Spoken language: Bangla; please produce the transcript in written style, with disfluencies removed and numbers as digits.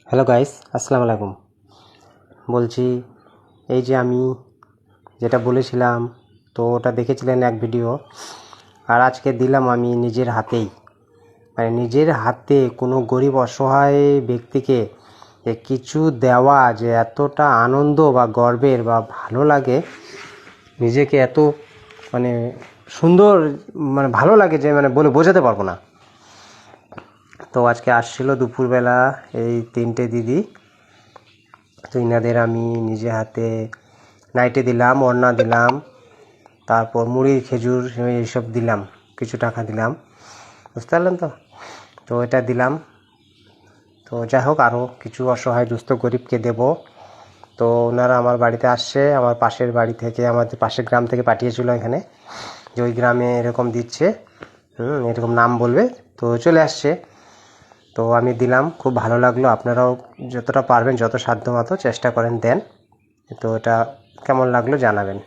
হ্যালো গাইস, আসসালামু আলাইকুম। বলছি এই যে আমি যেটা বলেছিলাম তো ওটা দেখেছিলেন এক ভিডিও, আর আজকে দিলাম আমি নিজের হাতেই, মানে নিজের হাতে কোনো গরিব অসহায় ব্যক্তিকে কিছু দেওয়া যে এতটা আনন্দ বা গর্বের বা ভালো লাগে, নিজেকে এত মানে সুন্দর, মানে ভালো লাগে যে মানে বলে বোঝাতে পারবো না। তো আজকে আসছিল দুপুরবেলা এই 3টে দিদি, তো ইনাদের আমি নিজে হাতে নাইটে দিলাম, ওড়না দিলাম, তারপর মুড়ি খেজুর এইসব দিলাম, কিছু টাকা দিলাম, বুঝতে পারলেন তো। তো এটা দিলাম। তো যাই হোক, আরও কিছু অসহায় দুস্থ গরিবকে দেব। তো ওনারা আমার বাড়িতে আসছে, আমার পাশের বাড়ি থেকে, আমাদের পাশের গ্রাম থেকে পাঠিয়েছিল এখানে, যে ওই গ্রামে এরকম দিচ্ছে, এরকম নাম বলবে, তো চলে আসছে। তো আমি দিলাম, খুব ভালো লাগলো। আপনারাও যতটা পারবেন, যত সাধ্য মতো চেষ্টা করেন দেন। তো এটা কেমন লাগলো জানাবেন।